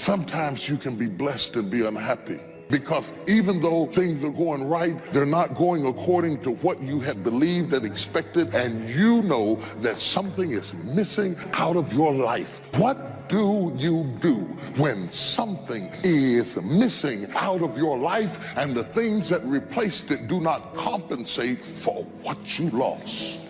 sometimes you can be blessed and be unhappy. Because even though things are going right, they're not going according to what you had believed and expected, and you know that something is missing out of your life. What do you do when something is missing out of your life and the things that replaced it do not compensate for what you lost?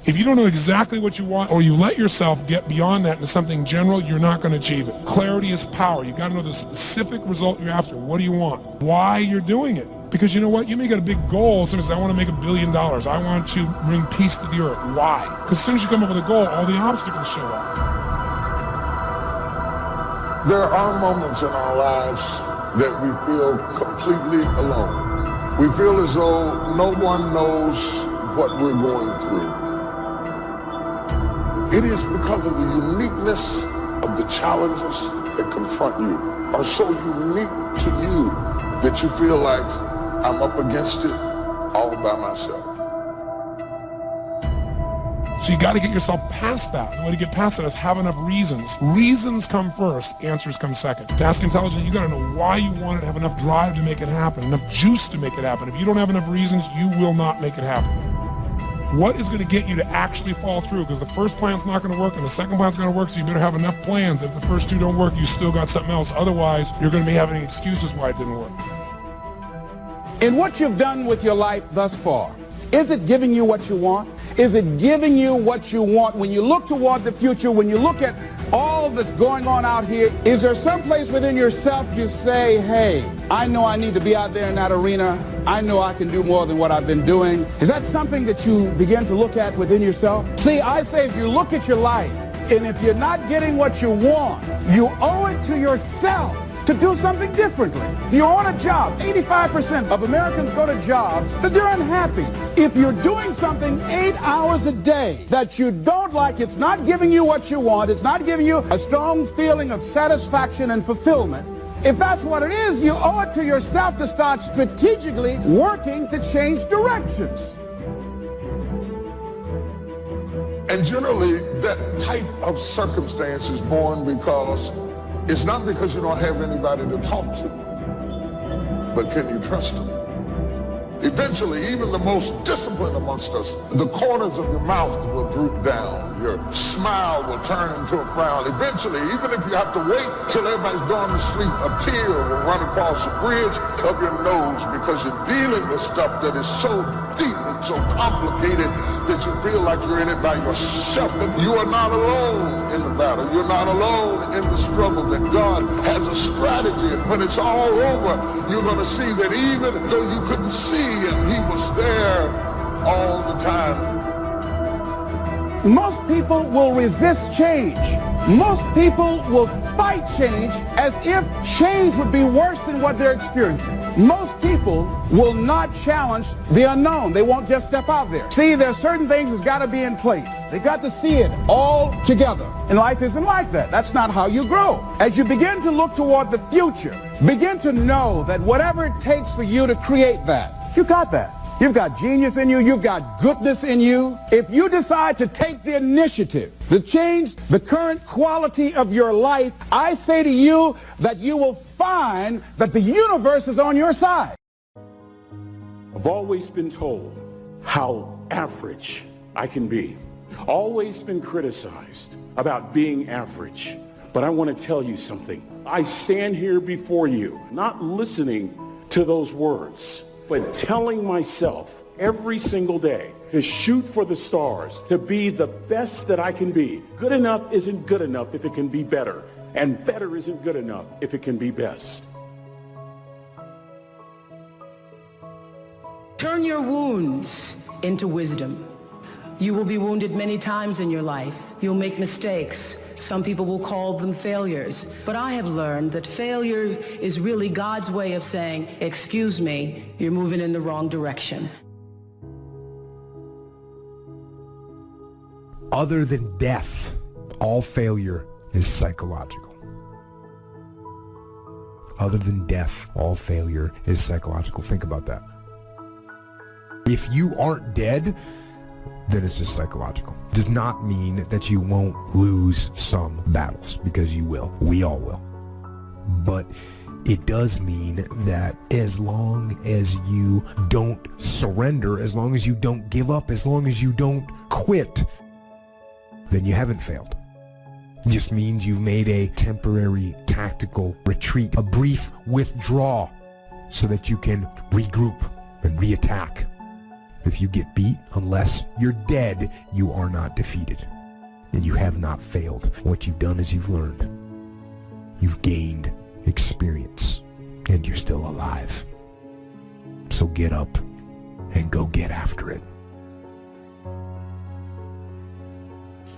If you don't know exactly what you want, or you let yourself get beyond that into something general, you're not going to achieve it. Clarity is power. You got to know the specific result you're after. What do you want? Why you're doing it? Because you know what? You may get a big goal as soon as I want to make $1 billion. I want to bring peace to the earth. Why? Because as soon as you come up with a goal, all the obstacles show up. There are moments in our lives that we feel completely alone. We feel as though no one knows what we're going through. It is because of the uniqueness of the challenges that confront you are so unique to you that you feel like I'm up against it all by myself. So you got to get yourself past that. The way to get past that is have enough reasons. Reasons come first, answers come second. Task intelligence, you got to know why you want it, have enough drive to make it happen, enough juice to make it happen. If you don't have enough reasons, you will not make it happen. What is going to get you to actually fall through? Because the first plan's not going to work and the second plan's going to work, so you better have enough plans. If the first two don't work, you still got something else. Otherwise, you're going to be having excuses why it didn't work. In what you've done with your life thus far, is it giving you what you want? Is it giving you what you want? When you look toward the future, when you look at all that's going on out here, is there some place within yourself you say, hey, I know I need to be out there in that arena. I know I can do more than what I've been doing. Is that something that you begin to look at within yourself? See, I say if you look at your life, and if you're not getting what you want, you owe it to yourself to do something differently. If you're on a job, 85% of Americans go to jobs that they're unhappy. If you're doing something 8 hours a day that you don't like, it's not giving you what you want, it's not giving you a strong feeling of satisfaction and fulfillment. If that's what it is, you owe it to yourself to start strategically working to change directions. And generally, that type of circumstance is born because it's not because you don't have anybody to talk to, but can you trust them? Eventually, even the most disciplined amongst us, the corners of your mouth will droop down. Your smile will turn into a frown. Eventually, even if you have to wait till everybody's gone to sleep, a tear will run across the bridge of your nose because you're dealing with stuff that is so deep and so complicated that you feel like you're in it by yourself. But you are not alone in the battle. You're not alone in the struggle. That God has a strategy. And when it's all over, you're going to see that even though you couldn't see him, he was there all the time. Most people will resist change. Most people will fight change as if change would be worse than what they're experiencing. Most people will not challenge the unknown. They won't just step out there. See, there are certain things that's got to be in place. They got to see it all together. And life isn't like that. That's not how you grow. As you begin to look toward the future, begin to know that whatever it takes for you to create that, you got that. You've got genius in you. You've got goodness in you. If you decide to take the initiative to change the current quality of your life, I say to you that you will find that the universe is on your side. I've always been told how average I can be. Always been criticized about being average. But I want to tell you something. I stand here before you, not listening to those words, but telling myself every single day to shoot for the stars, to be the best that I can be. Good enough isn't good enough if it can be better, and better isn't good enough if it can be best. Turn your wounds into wisdom. You will be wounded many times in your life. You'll make mistakes. Some people will call them failures. But I have learned that failure is really God's way of saying, excuse me, you're moving in the wrong direction. Other than death, all failure is psychological. Other than death, all failure is psychological. Think about that. If you aren't dead, then it's just psychological. Does not mean that you won't lose some battles, because you will. We all will. But it does mean that as long as you don't surrender, as long as you don't give up, as long as you don't quit, then you haven't failed. It just means you've made a temporary tactical retreat, a brief withdrawal, so that you can regroup and reattack. If you get beat, unless you're dead, you are not defeated. And you have not failed. What you've done is you've learned. You've gained experience, and you're still alive. So get up and go get after it.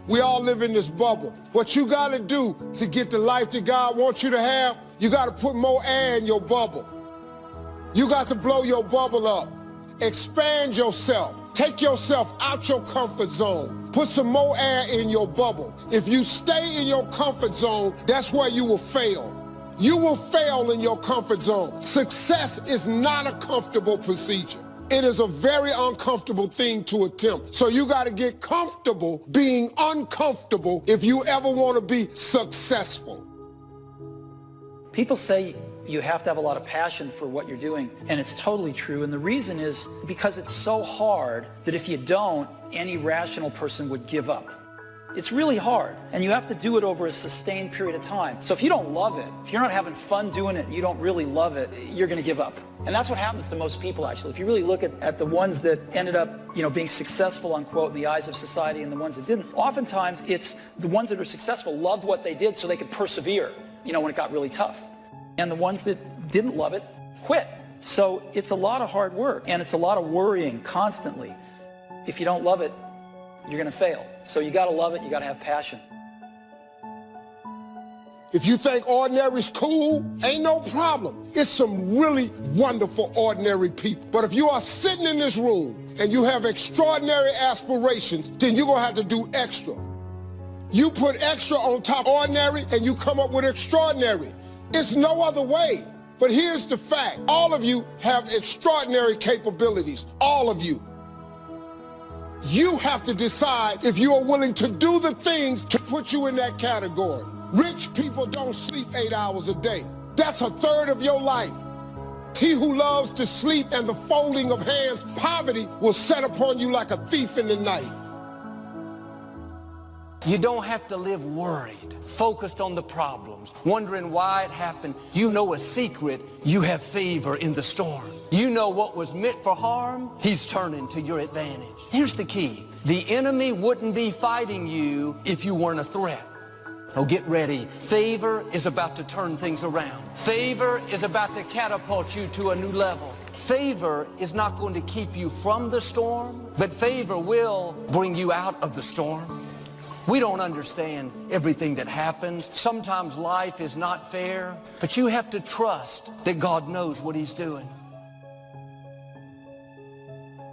We all live in this bubble. What you gotta do to get the life that God wants you to have, you gotta put more air in your bubble. You got to blow your bubble up. Expand yourself. Take yourself out your comfort zone. Put some more air in your bubble. If you stay in your comfort zone, that's where you will fail. You will fail in your comfort zone. Success is not a comfortable procedure. It is a very uncomfortable thing to attempt. So you got to get comfortable being uncomfortable if you ever want to be successful. People say you have to have a lot of passion for what you're doing, and it's totally true. And the reason is because it's so hard that if you don't, any rational person would give up. It's really hard, and you have to do it over a sustained period of time. So if you don't love it, if you're not having fun doing it, you don't really love it, you're going to give up. And that's what happens to most people, actually. If you really look at the ones that ended up, being successful, unquote, in the eyes of society, and the ones that didn't, oftentimes it's the ones that are successful loved what they did so they could persevere, when it got really tough. And the ones that didn't love it quit. So it's a lot of hard work, and it's a lot of worrying constantly. If you don't love it, you're going to fail. So you got to love it. You got to have passion. If you think ordinary's cool, ain't no problem. It's some really wonderful ordinary people. But if you are sitting in this room and you have extraordinary aspirations, then you're going to have to do extra. You put extra on top of ordinary and you come up with extraordinary. It's no other way. But here's the fact. All of you have extraordinary capabilities. All of you. You have to decide if you are willing to do the things to put you in that category. Rich people don't sleep 8 hours a day. That's a third of your life. He who loves to sleep and the folding of hands, poverty will set upon you like a thief in the night. You don't have to live worried, focused on the problems, wondering why it happened. You know a secret. You have favor in the storm. You know what was meant for harm, he's turning to your advantage. Here's the key. The enemy wouldn't be fighting you if you weren't a threat. Oh, get ready. Favor is about to turn things around. Favor is about to catapult you to a new level. Favor is not going to keep you from the storm, but favor will bring you out of the storm. We don't understand everything that happens. Sometimes life is not fair, but you have to trust that God knows what he's doing.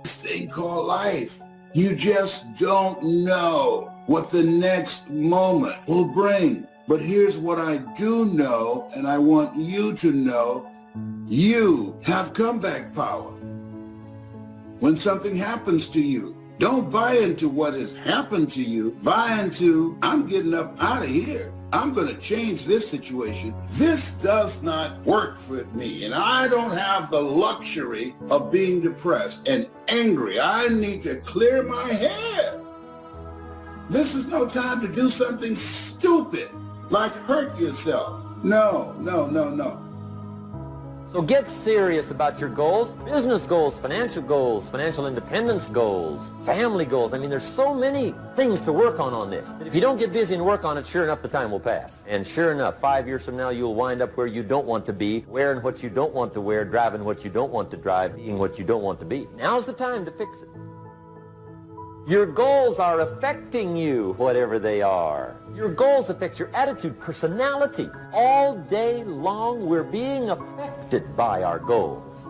This thing called life. You just don't know what the next moment will bring. But here's what I do know, and I want you to know. You have comeback power. When something happens to you, don't buy into what has happened to you. Buy into, I'm getting up out of here. I'm going to change this situation. This does not work for me, and I don't have the luxury of being depressed and angry. I need to clear my head. This is no time to do something stupid, like hurt yourself. No. So get serious about your goals, business goals, financial independence goals, family goals. I mean, there's so many things to work on this. But if you don't get busy and work on it, sure enough, the time will pass. And sure enough, 5 years from now, you'll wind up where you don't want to be, wearing what you don't want to wear, driving what you don't want to drive, being what you don't want to be. Now's the time to fix it. Your goals are affecting you, whatever they are. Your goals affect your attitude, personality. All day long, we're being affected by our goals.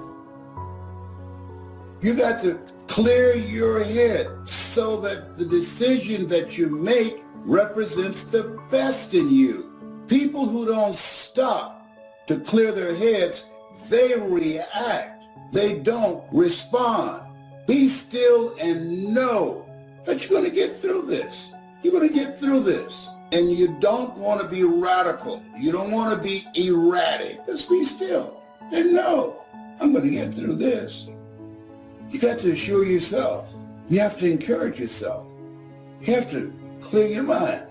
You got to clear your head so that the decision that you make represents the best in you. People who don't stop to clear their heads, they react. They don't respond. Be still and know But you're going to get through this. You're going to get through this. And you don't want to be radical. You don't want to be erratic. Just be still and know, I'm going to get through this. You got to assure yourself. You have to encourage yourself. You have to clear your mind.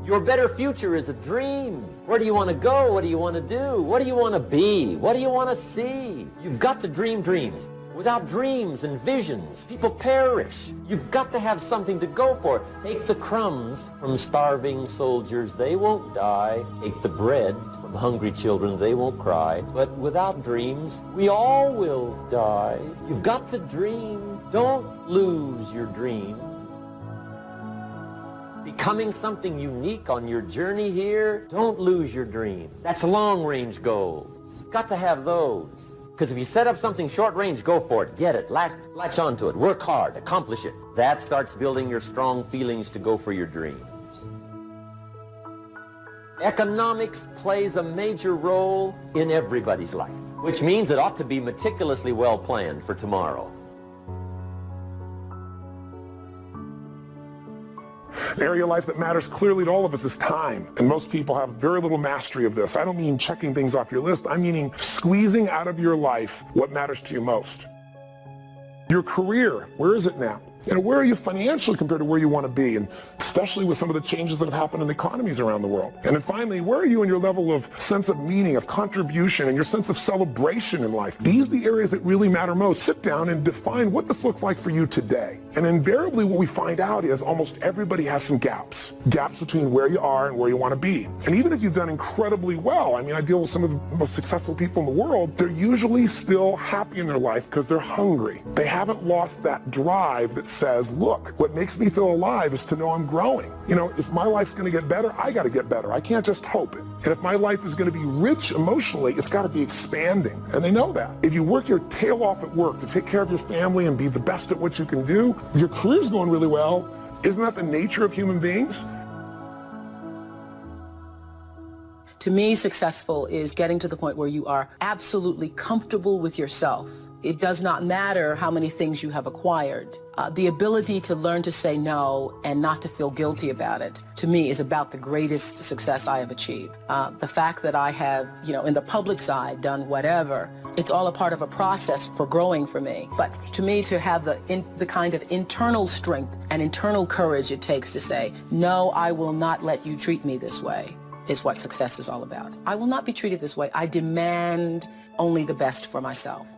Your better future is a dream. Where do you want to go? What do you want to do? What do you want to be? What do you want to see? You've got to dream dreams. Without dreams and visions, people perish. You've got to have something to go for. Take the crumbs from starving soldiers, they won't die. Take the bread from hungry children, they won't cry. But without dreams, we all will die. You've got to dream. Don't lose your dreams. Becoming something unique on your journey here, don't lose your dream. That's long-range goals. Got to have those. Because if you set up something short-range, go for it, get it, latch onto it, work hard, accomplish it. That starts building your strong feelings to go for your dreams. Economics plays a major role in everybody's life, which means it ought to be meticulously well planned for tomorrow. An area of life that matters clearly to all of us is time. And most people have very little mastery of this. I don't mean checking things off your list. I'm meaning squeezing out of your life what matters to you most. Your career, where is it now? And where are you financially compared to where you want to be? And especially with some of the changes that have happened in the economies around the world. And then finally, where are you in your level of sense of meaning, of contribution, and your sense of celebration in life? These are the areas that really matter most. Sit down and define what this looks like for you today. And invariably what we find out is almost everybody has some gaps. Gaps between where you are and where you want to be. And even if you've done incredibly well, I mean, I deal with some of the most successful people in the world, they're usually still happy in their life because they're hungry. They haven't lost that drive that says, look, what makes me feel alive is to know I'm growing. You know, if my life's going to get better, I got to get better. I can't just hope it. And if my life is going to be rich emotionally, it's got to be expanding. And they know that. If you work your tail off at work to take care of your family and be the best at what you can do, your career's going really well. Isn't that the nature of human beings? To me, successful is getting to the point where you are absolutely comfortable with yourself. It does not matter how many things you have acquired. The ability to learn to say no and not to feel guilty about it, to me, is about the greatest success I have achieved. The fact that I have, in the public side, done whatever, it's all a part of a process for growing for me. But to me, to have the kind of internal strength and internal courage it takes to say, no, I will not let you treat me this way, is what success is all about. I will not be treated this way. I demand only the best for myself.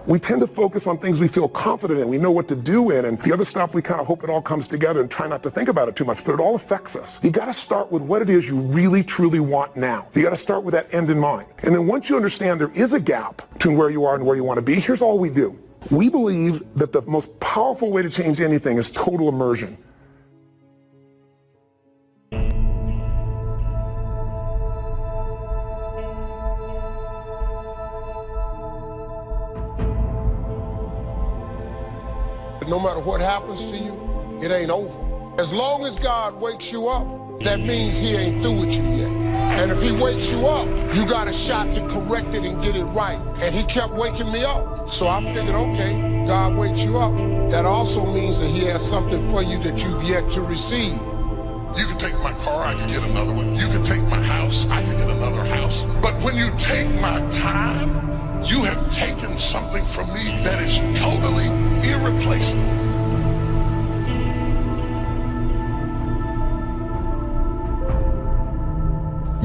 We tend to focus on things we feel confident in, we know what to do in, and the other stuff we kind of hope it all comes together and try not to think about it too much, but it all affects us. You got to start with what it is you really, truly want now. You got to start with that end in mind. And then once you understand there is a gap between where you are and where you want to be, here's all we do. We believe that the most powerful way to change anything is total immersion. No matter what happens to you, it ain't over. As long as God wakes you up, that means he ain't through with you yet. And if he wakes you up, you got a shot to correct it and get it right. And he kept waking me up. So I figured, okay, God wakes you up. That also means that he has something for you that you've yet to receive. You can take my car, I can get another one. You can take my house, I can get another house. But when you take my time, you have taken something from me that is totally irreplaceable.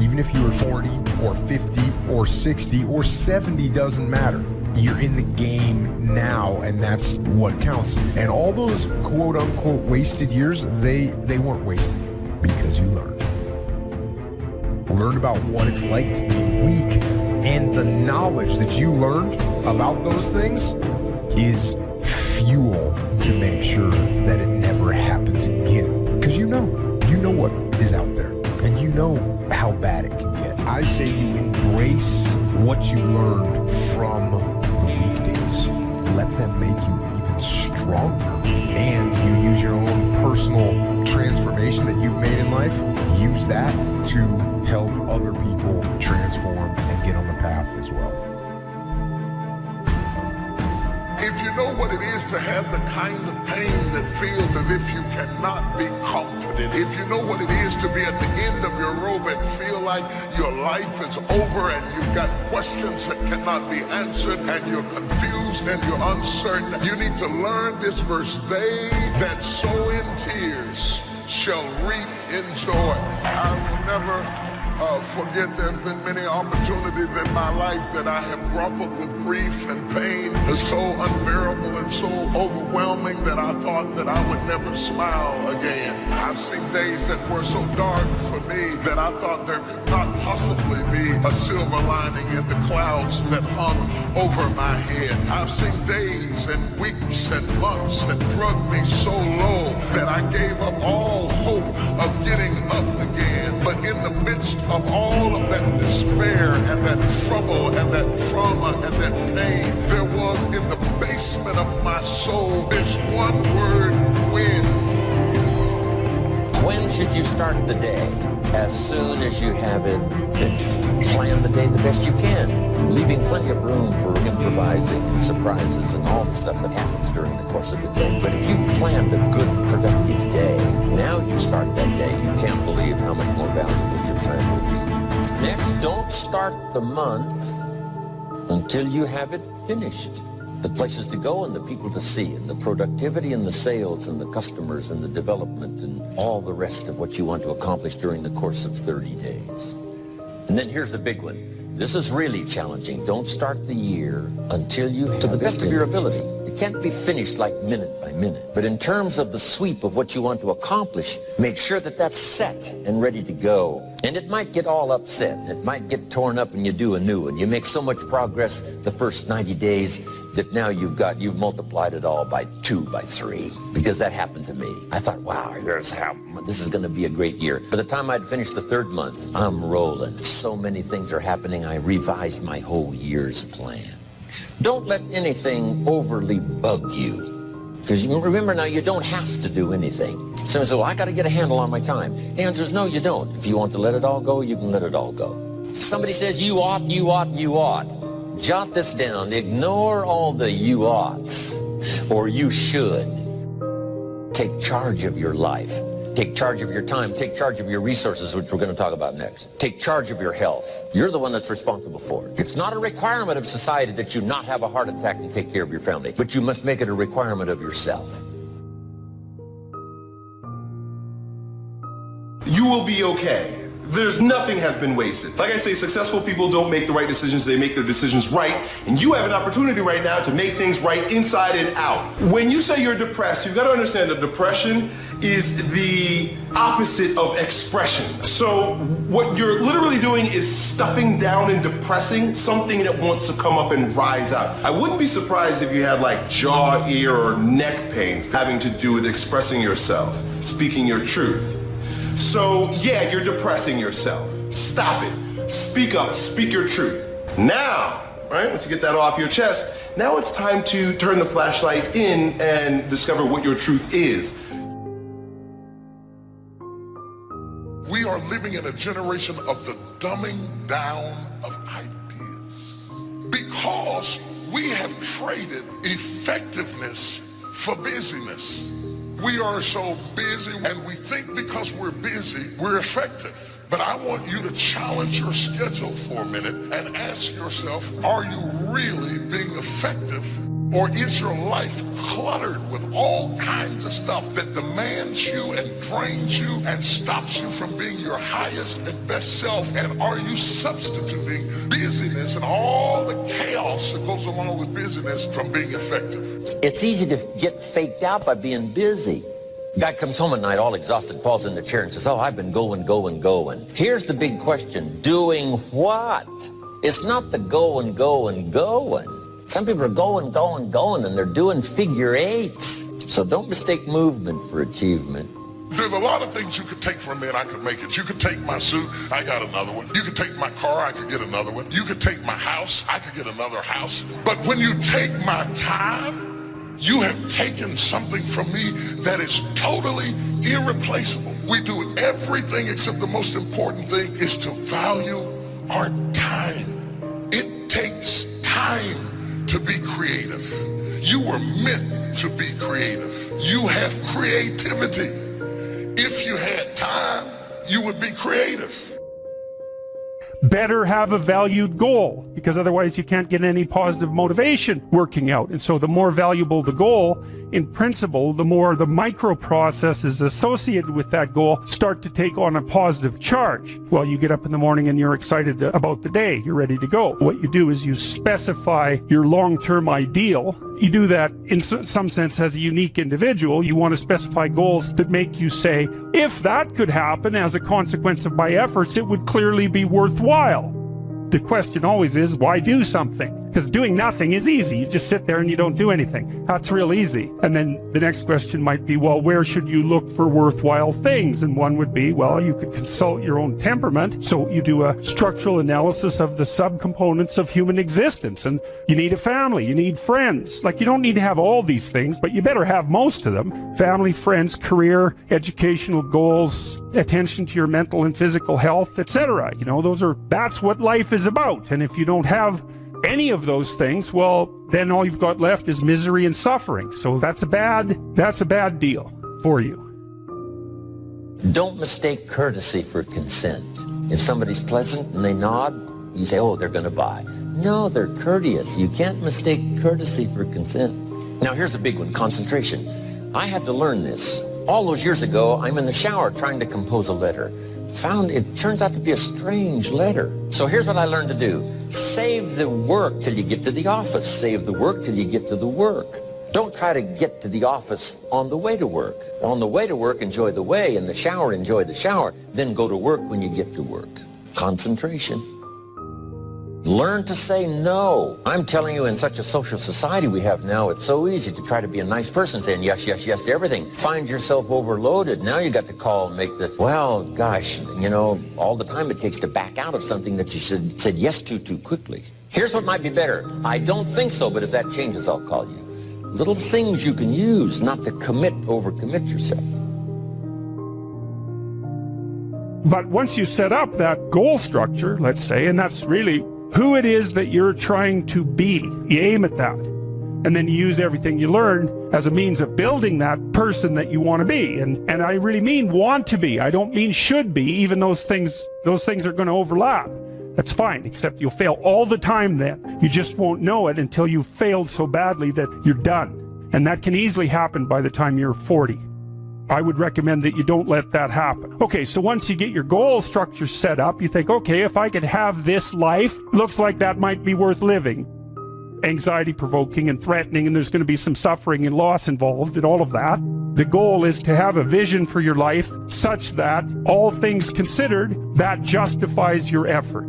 Even if you are 40 or 50 or 60 or 70, doesn't matter. You're in the game now, and that's what counts. And all those quote-unquote wasted years, they weren't wasted because you learned. Learned about what it's like to be weak, and the knowledge that you learned about those things is fuel to make sure that it never happens again. Because you know what is out there, and you know how bad it can get. I say you embrace what you learned from the weekdays. Let them make you even stronger. And you use your own personal transformation that you've made in life. Use that to help other people transform and get on the path as well. If you know what it is to have the kind of pain that feels as if you cannot be comforted, if you know what it is to be at the end of your rope and feel like your life is over and you've got questions that cannot be answered and you're confused and you're uncertain, you need to learn this verse. They that sow in tears shall reap in joy. I will never forget there have been many opportunities in my life that I have grappled with grief and pain so unbearable and so overwhelming that I thought that I would never smile again. I've seen days that were so dark for me that I thought there could not possibly be a silver lining in the clouds that hung over my head. I've seen days and weeks and months that drug me so low that I gave up all hope of getting up again. But in the midst of all of that despair and that trouble and that trauma and that pain, there was in the basement of my soul this one word: when. When should you start the day? As soon as you have it finished. Plan the day the best you can, leaving plenty of room for improvising and surprises and all the stuff that happens during the course of the day. But if you've planned a good, productive day, now you start that day, you can't believe how much more valuable your time will be. Next, don't start the month until you have it finished. The places to go and the people to see and the productivity and the sales and the customers and the development and all the rest of what you want to accomplish during the course of 30 days. And then here's the big one. This is really challenging. Don't start the year until you have to the best of your ability. It can't be finished like minute by minute. But in terms of the sweep of what you want to accomplish, make sure that that's set and ready to go. And it might get all upset. It might get torn up and you do a new one. You make so much progress the first 90 days that now you've multiplied it all by 2, by 3. Because that happened to me. I thought, wow, this is going to be a great year. By the time I'd finished the 3rd month, I'm rolling. So many things are happening. I revised my whole year's plan. Don't let anything overly bug you. Because remember now, you don't have to do anything. Someone says, well, I got to get a handle on my time. The answer is no, you don't. If you want to let it all go, you can let it all go. Somebody says, you ought, you ought, you ought. Jot this down. Ignore all the you oughts or you should. Take charge of your life. Take charge of your time. Take charge of your resources, which we're going to talk about next. Take charge of your health. You're the one that's responsible for it. It's not a requirement of society that you not have a heart attack and take care of your family, but you must make it a requirement of yourself. You will be okay. Nothing has been wasted. Like I say, successful people don't make the right decisions, they make their decisions right. And you have an opportunity right now to make things right inside and out. When you say you're depressed, you've got to understand that depression is the opposite of expression. So what you're literally doing is stuffing down and depressing something that wants to come up and rise out. I wouldn't be surprised if you had like jaw, ear, or neck pain having to do with expressing yourself, speaking your truth. So yeah, you're depressing yourself. Stop it. Speak up, speak your truth. Now, right, once you get that off your chest, now it's time to turn the flashlight in and discover what your truth is. We are living in a generation of the dumbing down of ideas because we have traded effectiveness for busyness. We are so busy and we think because we're busy, we're effective. But I want you to challenge your schedule for a minute and ask yourself, are you really being effective? Or is your life cluttered with all kinds of stuff that demands you and drains you and stops you from being your highest and best self? And are you substituting busyness and all the chaos that goes along with busyness from being effective? It's easy to get faked out by being busy. Guy comes home at night all exhausted, falls in the chair and says, oh, I've been going. Here's the big question. Doing what? It's not the going. Some people are going, and they're doing figure eights. So don't mistake movement for achievement. There's a lot of things you could take from me and I could make it. You could take my suit, I got another one. You could take my car, I could get another one. You could take my house, I could get another house. But when you take my time, you have taken something from me that is totally irreplaceable. We do everything except the most important thing is to value our time. It takes time to be creative. You were meant to be creative. You have creativity. If you had time, you would be creative. Better have a valued goal, because otherwise you can't get any positive motivation working out. And so the more valuable the goal, in principle, the more the micro processes associated with that goal start to take on a positive charge. Well, you get up in the morning and you're excited about the day. You're ready to go. What you do is you specify your long-term ideal. You do that in some sense as a unique individual. You want to specify goals that make you say, if that could happen as a consequence of my efforts, it would clearly be worthwhile. The question always is, why do something? Because doing nothing is easy. You just sit there and you don't do anything. That's real easy. And then the next question might be, well, where should you look for worthwhile things? And one would be, well, you could consult your own temperament. So you do a structural analysis of the subcomponents of human existence. And you need a family, you need friends. Like, you don't need to have all these things, but you better have most of them. Family, friends, career, educational goals, attention to your mental and physical health, etc. You know, that's what life is about. And if you don't have any of those things, well, then all you've got left is misery and suffering. So that's a bad deal for you. Don't mistake courtesy for consent. If somebody's pleasant and they nod, you say, oh, they're going to buy. No, they're courteous. You can't mistake courtesy for consent. Now, here's a big one, concentration. I had to learn this. All those years ago, I'm in the shower trying to compose a letter. Found it turns out to be a strange letter. So here's what I learned to do. Save the work till you get to the office. Save the work till you get to the work. Don't try to get to the office on the way to work. On the way to work, enjoy the way. In the shower, enjoy the shower. Then go to work when you get to work. Concentration. Learn to say no. I'm telling you, in such a social society we have now, it's so easy to try to be a nice person, saying yes, yes, yes to everything. Find yourself overloaded. Now you got to call and make well, gosh, you know, all the time it takes to back out of something that you said yes to too quickly. Here's what might be better. I don't think so, but if that changes, I'll call you. Little things you can use not to overcommit yourself. But once you set up that goal structure, let's say, and that's really who it is that you're trying to be, you aim at that. And then you use everything you learned as a means of building that person that you want to be. And I really mean want to be. I don't mean should be, even those things are going to overlap. That's fine, except you'll fail all the time then. You just won't know it until you've failed so badly that you're done. And that can easily happen by the time you're 40. I would recommend that you don't let that happen. Okay, so once you get your goal structure set up, you think, okay, if I could have this life, looks like that might be worth living. Anxiety-provoking and threatening, and there's going to be some suffering and loss involved and all of that. The goal is to have a vision for your life such that, all things considered, that justifies your effort.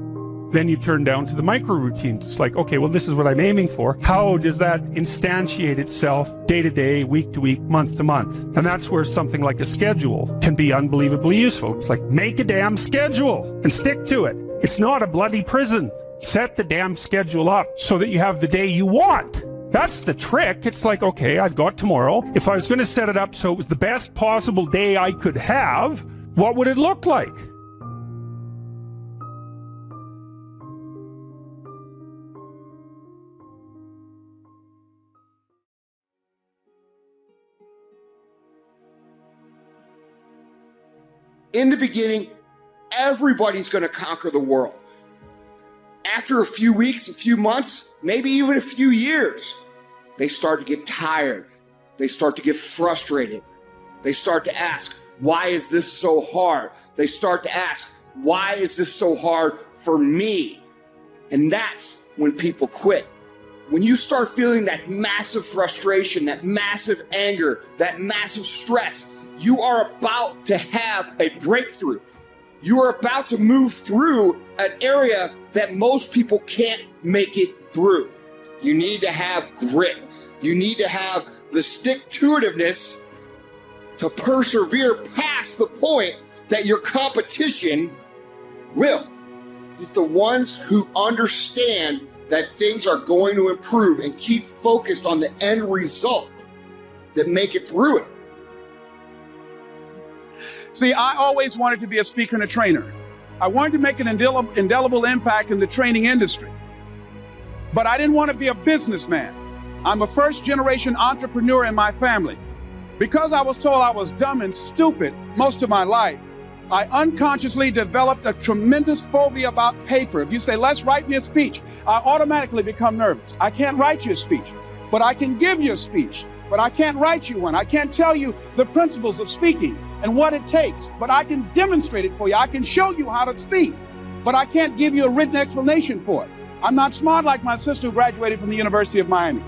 Then you turn down to the micro routines. It's like, okay, well, this is what I'm aiming for. How does that instantiate itself day to day, week to week, month to month? And that's where something like a schedule can be unbelievably useful. It's like, make a damn schedule and stick to it. It's not a bloody prison. Set the damn schedule up so that you have the day you want. That's the trick. It's like, okay, I've got tomorrow. If I was going to set it up so it was the best possible day I could have, what would it look like? In the beginning, everybody's going to conquer the world. After a few weeks, a few months, maybe even a few years, they start to get tired. They start to get frustrated. They start to ask, why is this so hard? They start to ask, why is this so hard for me? And that's when people quit. When you start feeling that massive frustration, that massive anger, that massive stress, you are about to have a breakthrough. You are about to move through an area that most people can't make it through. You need to have grit. You need to have the stick-to-itiveness to persevere past the point that your competition will. It's the ones who understand that things are going to improve and keep focused on the end result that make it through it. See, I always wanted to be a speaker and a trainer. I wanted to make an indelible impact in the training industry. but I didn't want to be a businessman. I'm a first-generation entrepreneur in my family. Because I was told I was dumb and stupid most of my life, I unconsciously developed a tremendous phobia about paper. If you say, let's write me a speech, I automatically become nervous. I can't write you a speech, but I can give you a speech, but I can't write you one. I can't tell you the principles of speaking and what it takes, but I can demonstrate it for you. I can show you how to speak, but I can't give you a written explanation for it. I'm not smart like my sister who graduated from the University of Miami,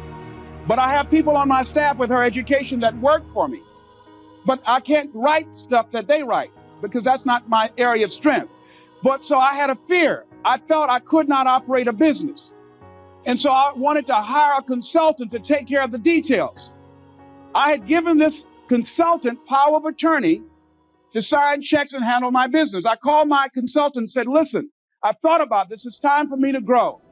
but I have people on my staff with her education that work for me, but I can't write stuff that they write, because that's not my area of strength. But so I had a fear. I felt I could not operate a business. And so I wanted to hire a consultant to take care of the details. I had given this consultant power of attorney to sign checks and handle my business. I called my consultant and said, listen, I've thought about this. It's time for me to grow.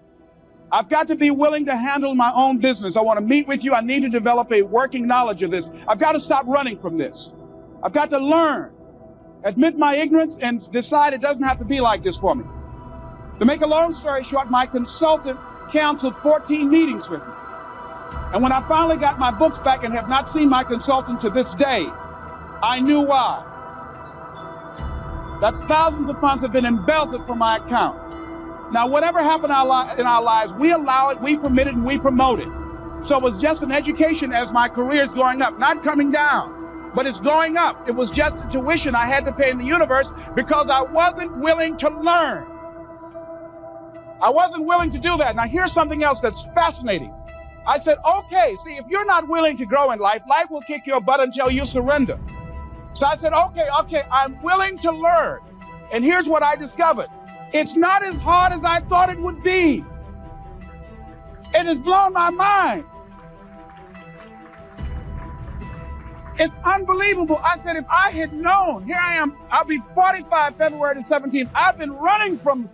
I've got to be willing to handle my own business. I want to meet with you. I need to develop a working knowledge of this. I've got to stop running from this. I've got to learn. Admit my ignorance and decide it doesn't have to be like this for me. To make a long story short, my consultant canceled 14 meetings with me. And when I finally got my books back and have not seen my consultant to this day, I knew why. That thousands of funds have been embezzled from my account. Now, whatever happened in our lives, we allow it, we permit it, and we promote it. So it was just an education as my career is going up, not coming down. But it's going up. It was just a tuition I had to pay in the universe because I wasn't willing to learn. I wasn't willing to do that. Now here's something else that's fascinating. I said, okay, see, if you're not willing to grow in life, life will kick your butt until you surrender. So I said, okay, I'm willing to learn. And here's what I discovered. It's not as hard as I thought it would be. It has blown my mind. It's unbelievable. I said, if I had known, here I am, I'll be 45 February the 17th. I've been running from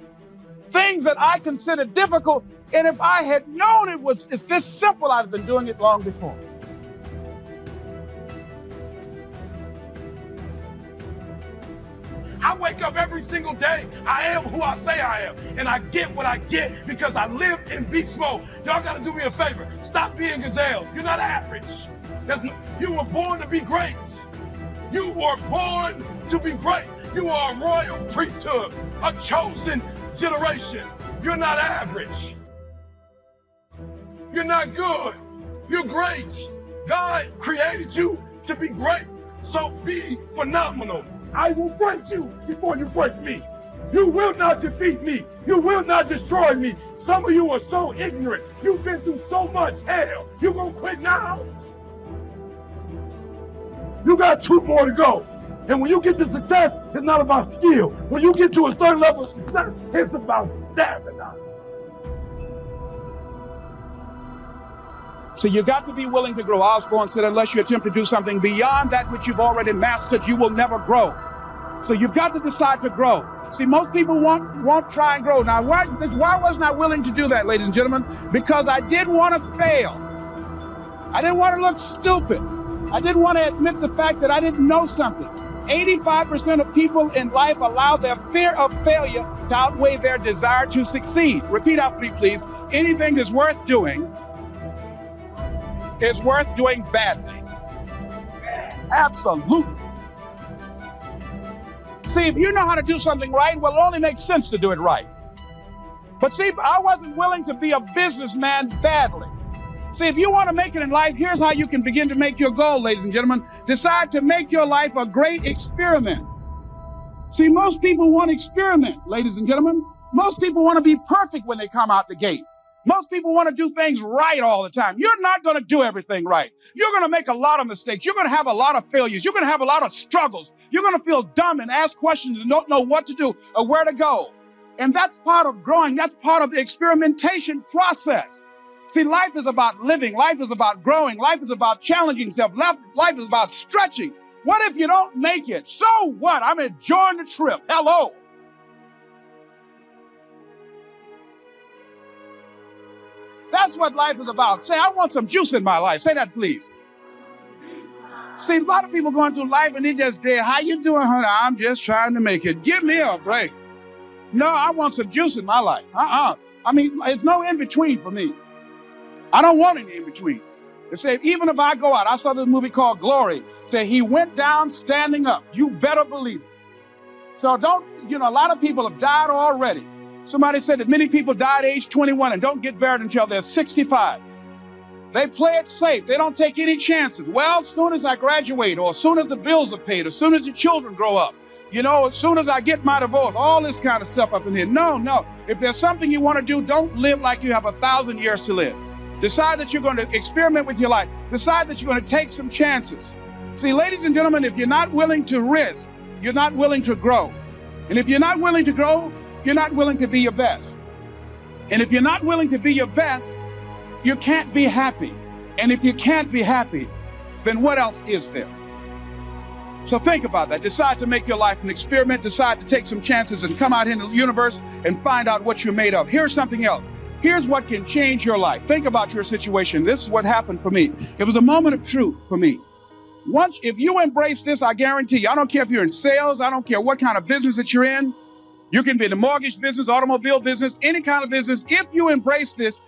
things that I consider difficult. And if I had known it's this simple, I'd have been doing it long before. I wake up every single day. I am who I say I am. And I get what I get because I live in beast mode. Y'all got to do me a favor. Stop being gazelles. You're not average. You were born to be great. You were born to be great. You are a royal priesthood, a chosen generation. You're not average. You're not good. You're great. God created you to be great. So be phenomenal. I will break you before you break me. You will not defeat me. You will not destroy me. Some of you are so ignorant. You've been through so much hell. You gonna quit now? You got 2 more to go. And when you get to success, it's not about skill. When you get to a certain level of success, it's about stamina. So you got to be willing to grow. Osborne said, unless you attempt to do something beyond that which you've already mastered, you will never grow. So you've got to decide to grow. See, most people won't try and grow. Now, why wasn't I willing to do that, ladies and gentlemen? Because I didn't want to fail. I didn't want to look stupid. I didn't want to admit the fact that I didn't know something. 85% of people in life allow their fear of failure to outweigh their desire to succeed. Repeat after me, please. Anything that's worth doing is worth doing badly. Absolutely. See, if you know how to do something right, well, it only makes sense to do it right. But see, I wasn't willing to be a businessman badly. See, if you want to make it in life, here's how you can begin to make your goal, ladies and gentlemen. Decide to make your life a great experiment. See, most people want to experiment, ladies and gentlemen. Most people want to be perfect when they come out the gate. Most people want to do things right all the time. You're not going to do everything right. You're going to make a lot of mistakes. You're going to have a lot of failures. You're going to have a lot of struggles. You're going to feel dumb and ask questions and don't know what to do or where to go. And that's part of growing. That's part of the experimentation process. See, life is about living. Life is about growing. Life is about challenging yourself. Life is about stretching. What if you don't make it? So what? I'm enjoying the trip. Hello. That's what life is about. Say, I want some juice in my life. Say that, please. See, a lot of people going through life and they just dead. How you doing, honey? I'm just trying to make it. Give me a break. No, I want some juice in my life. I mean, there's no in-between for me. I don't want any in-between. They say, even if I go out, I saw this movie called Glory. Say, he went down standing up. You better believe it. So don't, a lot of people have died already. Somebody said that many people die at age 21 and don't get buried until they're 65. They play it safe. They don't take any chances. Well, as soon as I graduate, or as soon as the bills are paid, as soon as the children grow up, as soon as I get my divorce, all this kind of stuff up in here. No. If there's something you want to do, don't live like you have 1,000 years to live. Decide that you're going to experiment with your life. Decide that you're going to take some chances. See, ladies and gentlemen, if you're not willing to risk, you're not willing to grow. And if you're not willing to grow, you're not willing to be your best. And if you're not willing to be your best, you can't be happy. And if you can't be happy, then what else is there? So think about that. Decide to make your life an experiment. Decide to take some chances and come out into the universe and find out what you're made of. Here's something else. Here's what can change your life. Think about your situation. This is what happened for me. It was a moment of truth for me. If you embrace this, I guarantee you, I don't care if you're in sales, I don't care what kind of business that you're in. You can be in the mortgage business, automobile business, any kind of business. If you embrace this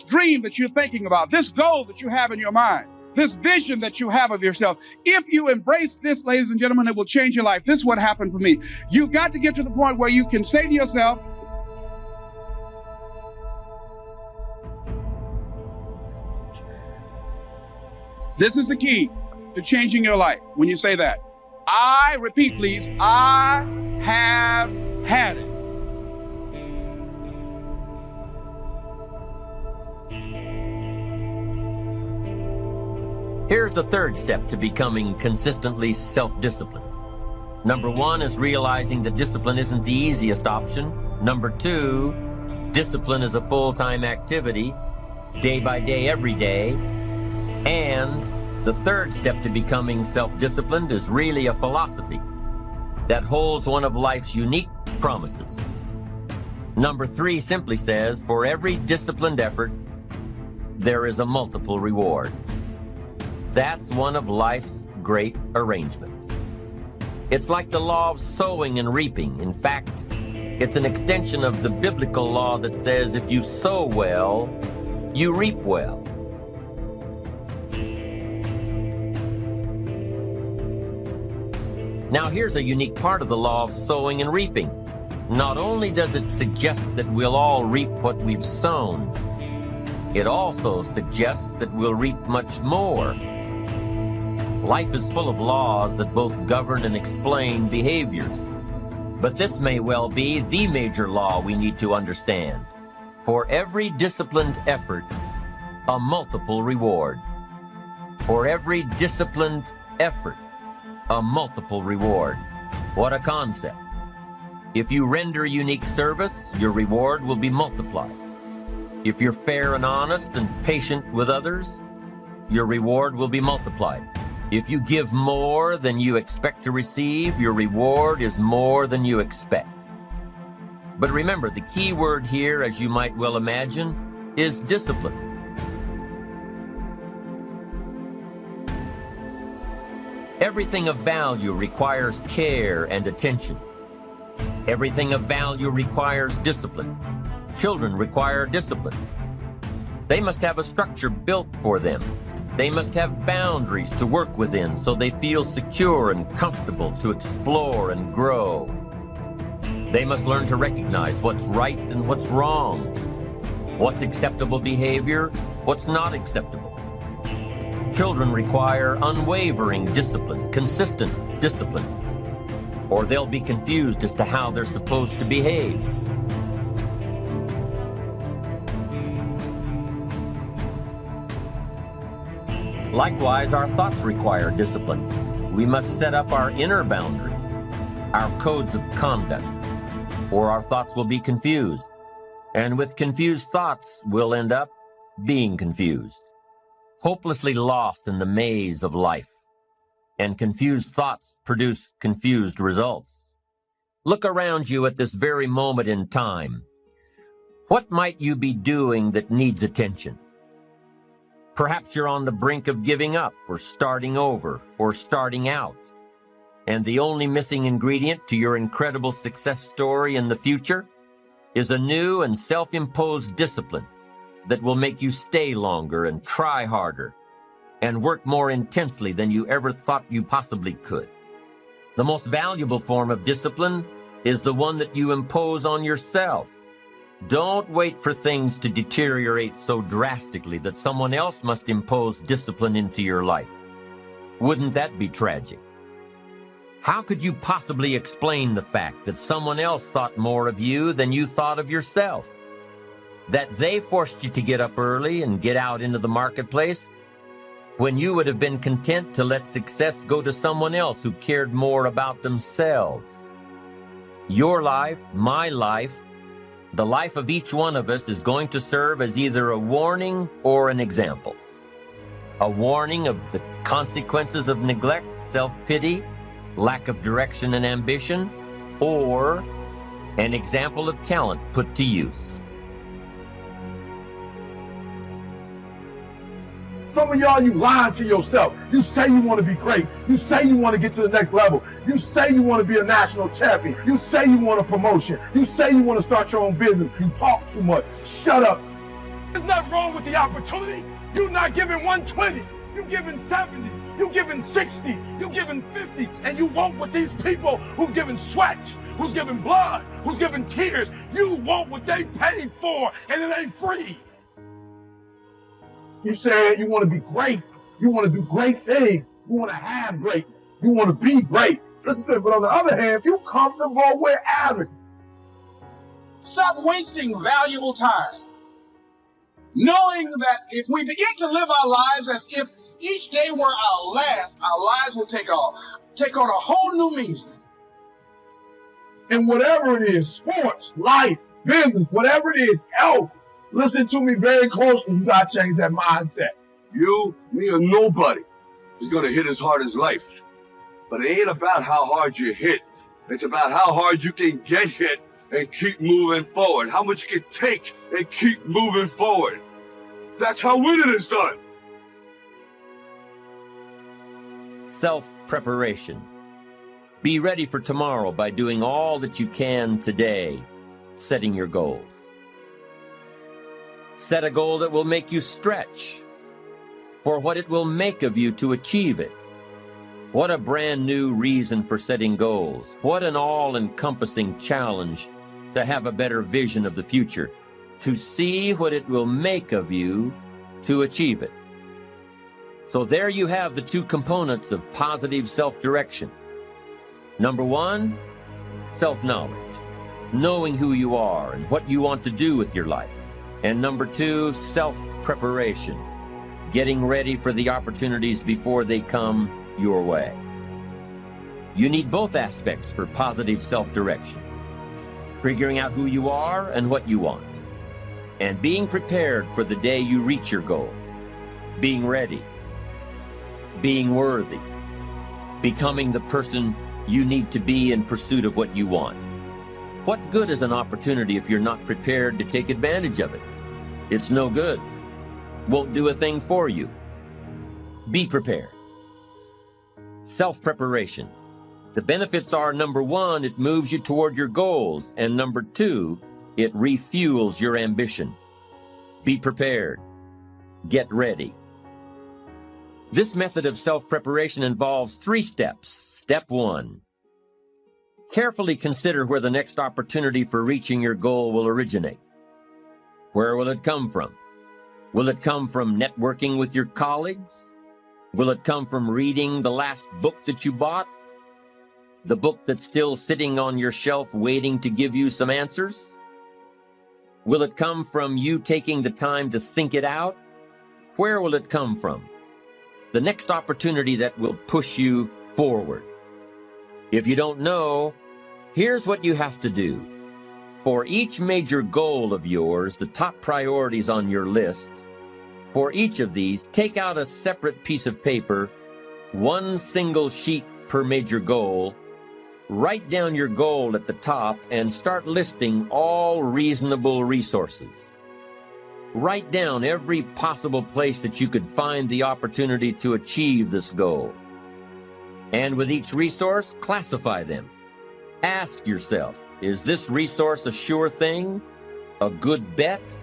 dream that you're thinking about, this goal that you have in your mind, this vision that you have of yourself, if you embrace this, ladies and gentlemen, it will change your life. This is what happened for me. You've got to get to the point where you can say to yourself, this is the key to changing your life. When you say that, repeat please, I have had it. Here's the third step to becoming consistently self-disciplined. Number 1 is realizing that discipline isn't the easiest option. Number 2, discipline is a full-time activity, day by day, every day. And the third step to becoming self-disciplined is really a philosophy that holds one of life's unique promises. Number 3 simply says, for every disciplined effort, there is a multiple reward. That's one of life's great arrangements. It's like the law of sowing and reaping. In fact, it's an extension of the biblical law that says if you sow well, you reap well. Now here's a unique part of the law of sowing and reaping. Not only does it suggest that we'll all reap what we've sown, it also suggests that we'll reap much more. Life is full of laws that both govern and explain behaviors. But this may well be the major law we need to understand. For every disciplined effort, a multiple reward. For every disciplined effort, a multiple reward. What a concept. If you render unique service, your reward will be multiplied. If you're fair and honest and patient with others, your reward will be multiplied. If you give more than you expect to receive, your reward is more than you expect. But remember, the key word here, as you might well imagine, is discipline. Everything of value requires care and attention. Everything of value requires discipline. Children require discipline. They must have a structure built for them. They must have boundaries to work within so they feel secure and comfortable to explore and grow. They must learn to recognize what's right and what's wrong, what's acceptable behavior, what's not acceptable. Children require unwavering discipline, consistent discipline, or they'll be confused as to how they're supposed to behave. Likewise, our thoughts require discipline. We must set up our inner boundaries, our codes of conduct, or our thoughts will be confused. And with confused thoughts, we'll end up being confused, hopelessly lost in the maze of life. And confused thoughts produce confused results. Look around you at this very moment in time. What might you be doing that needs attention? Perhaps you're on the brink of giving up, or starting over, or starting out. And the only missing ingredient to your incredible success story in the future is a new and self-imposed discipline that will make you stay longer and try harder and work more intensely than you ever thought you possibly could. The most valuable form of discipline is the one that you impose on yourself. Don't wait for things to deteriorate so drastically that someone else must impose discipline into your life. Wouldn't that be tragic? How could you possibly explain the fact that someone else thought more of you than you thought of yourself? That they forced you to get up early and get out into the marketplace when you would have been content to let success go to someone else who cared more about themselves. Your life, my life, the life of each one of us is going to serve as either a warning or an example. A warning of the consequences of neglect, self-pity, lack of direction and ambition, or an example of talent put to use. Some of y'all, you lying to yourself. You say you want to be great. You say you want to get to the next level. You say you want to be a national champion. You say you want a promotion. You say you want to start your own business. You talk too much. Shut up. There's nothing wrong with the opportunity. You're not giving 120. You're giving 70. You're giving 60. You're giving 50. And you want what these people who've given sweat, who's given blood, who's given tears, you want what they paid for, and it ain't free. You said you want to be great. You want to do great things. You want to have greatness. You want to be great. Listen to it, but on the other hand, you're comfortable with average. Stop wasting valuable time, knowing that if we begin to live our lives as if each day were our last, our lives will take on a whole new meaning. And whatever it is, sports, life, business, whatever it is, health, listen to me very closely. You got to change that mindset. You, me, or nobody is going to hit as hard as life. But it ain't about how hard you hit. It's about how hard you can get hit and keep moving forward. How much you can take and keep moving forward. That's how winning is done. Self-preparation. Be ready for tomorrow by doing all that you can today, setting your goals. Set a goal that will make you stretch for what it will make of you to achieve it. What a brand new reason for setting goals. What an all-encompassing challenge to have a better vision of the future, to see what it will make of you to achieve it. So there you have the two components of positive self-direction. Number one, self-knowledge, knowing who you are and what you want to do with your life. And number two, self-preparation, getting ready for the opportunities before they come your way. You need both aspects for positive self-direction. Figuring out who you are and what you want, and being prepared for the day you reach your goals. Being ready, being worthy, becoming the person you need to be in pursuit of what you want. What good is an opportunity if you're not prepared to take advantage of it? It's no good. Won't do a thing for you. Be prepared. Self-preparation. The benefits are, number one, it moves you toward your goals, and number two, it refuels your ambition. Be prepared. Get ready. This method of self-preparation involves 3 steps. Step 1. Carefully consider where the next opportunity for reaching your goal will originate. Where will it come from? Will it come from networking with your colleagues? Will it come from reading the last book that you bought? The book that's still sitting on your shelf waiting to give you some answers? Will it come from you taking the time to think it out? Where will it come from? The next opportunity that will push you forward. If you don't know, here's what you have to do. For each major goal of yours, the top priorities on your list, for each of these, take out a separate piece of paper, 1 single sheet per major goal, write down your goal at the top, and start listing all reasonable resources. Write down every possible place that you could find the opportunity to achieve this goal. And with each resource, classify them. Ask yourself, is this resource a sure thing? A good bet?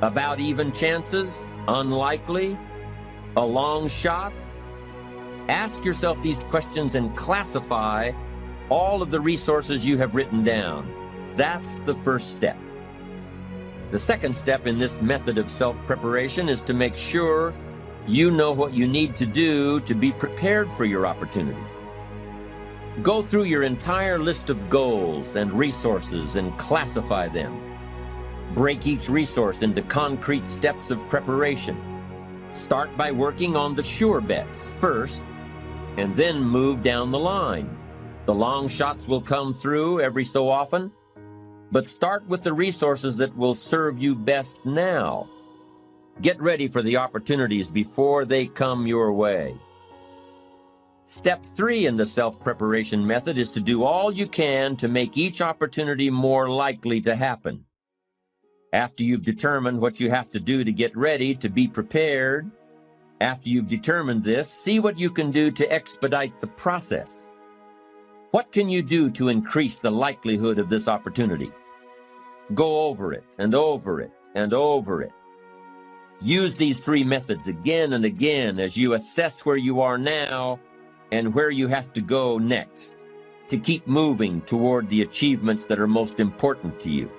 About even chances? Unlikely? A long shot? Ask yourself these questions and classify all of the resources you have written down. That's the first step. The second step in this method of self-preparation is to make sure you know what you need to do to be prepared for your opportunities. Go through your entire list of goals and resources and classify them. Break each resource into concrete steps of preparation. Start by working on the sure bets first, and then move down the line. The long shots will come through every so often, but start with the resources that will serve you best now. Get ready for the opportunities before they come your way. Step 3 in the self-preparation method is to do all you can to make each opportunity more likely to happen. After you've determined what you have to do to get ready to be prepared, after you've determined this, see what you can do to expedite the process. What can you do to increase the likelihood of this opportunity? Go over it and over it and over it. Use these 3 methods again and again as you assess where you are now and where you have to go next to keep moving toward the achievements that are most important to you.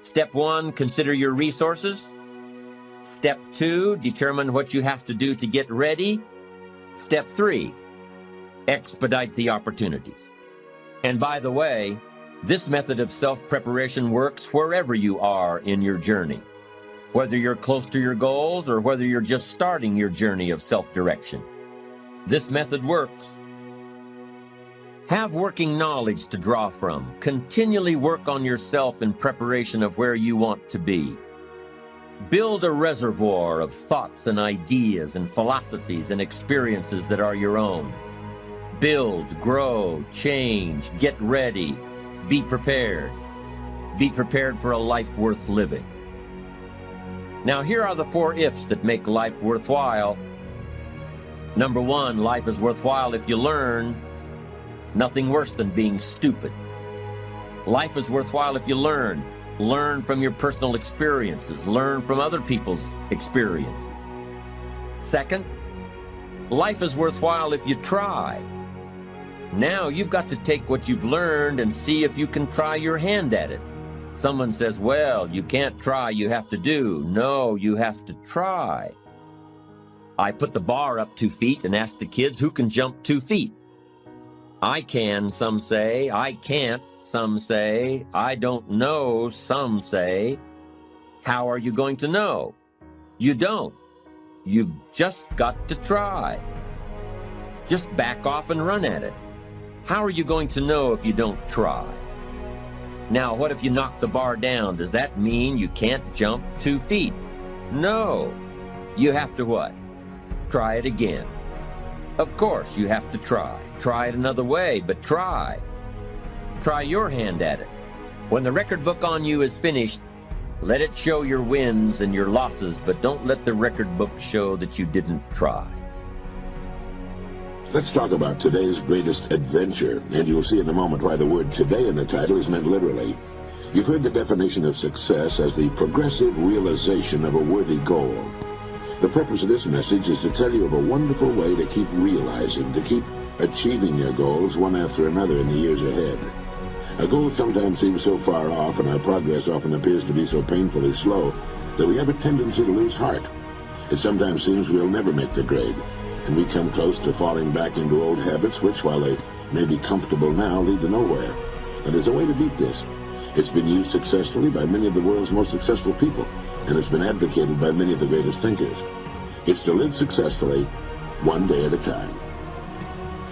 Step 1, consider your resources. Step 2, determine what you have to do to get ready. Step 3, expedite the opportunities. And by the way, this method of self-preparation works wherever you are in your journey, whether you're close to your goals or whether you're just starting your journey of self-direction. This method works. Have working knowledge to draw from. Continually work on yourself in preparation of where you want to be. Build a reservoir of thoughts and ideas and philosophies and experiences that are your own. Build, grow, change, get ready, be prepared. Be prepared for a life worth living. Now here are the 4 ifs that make life worthwhile. Number 1, life is worthwhile if you learn. Nothing worse than being stupid. Life is worthwhile if you learn. Learn from your personal experiences. Learn from other people's experiences. Second, life is worthwhile if you try. Now you've got to take what you've learned and see if you can try your hand at it. Someone says, well, you can't try, you have to do. No, you have to try. I put the bar up 2 feet and asked the kids who can jump 2 feet. I can, some say. I can't, some say. I don't know, some say. How are you going to know? You don't. You've just got to try. Just back off and run at it. How are you going to know if you don't try? Now, what if you knock the bar down? Does that mean you can't jump 2 feet? No. You have to what? Try it again. Of course, you have to try. Try it another way, but try. Try your hand at it. When the record book on you is finished, let it show your wins and your losses, but don't let the record book show that you didn't try. Let's talk about today's greatest adventure, and you'll see in a moment why the word today in the title is meant literally. You've heard the definition of success as the progressive realization of a worthy goal. The purpose of this message is to tell you of a wonderful way to keep realizing, to keep achieving your goals one after another in the years ahead. A goal sometimes seems so far off, and our progress often appears to be so painfully slow, that we have a tendency to lose heart. It sometimes seems we'll never make the grade, and we come close to falling back into old habits which, while they may be comfortable now, lead to nowhere. And there's a way to beat this. It's been used successfully by many of the world's most successful people, and it's been advocated by many of the greatest thinkers. It's to live successfully, one day at a time.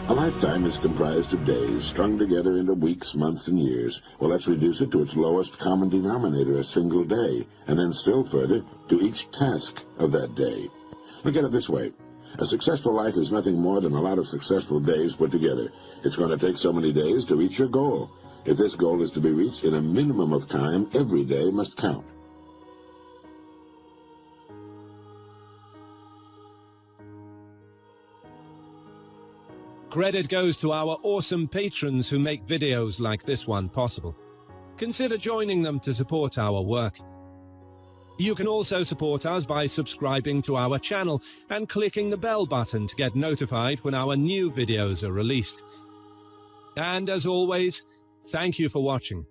A lifetime is comprised of days, strung together into weeks, months, and years. Well, let's reduce it to its lowest common denominator, a single day, and then still further, to each task of that day. Look at it this way. A successful life is nothing more than a lot of successful days put together. It's going to take so many days to reach your goal. If this goal is to be reached in a minimum of time, every day must count. Credit goes to our awesome patrons who make videos like this one possible. Consider joining them to support our work. You can also support us by subscribing to our channel and clicking the bell button to get notified when our new videos are released. And as always, thank you for watching.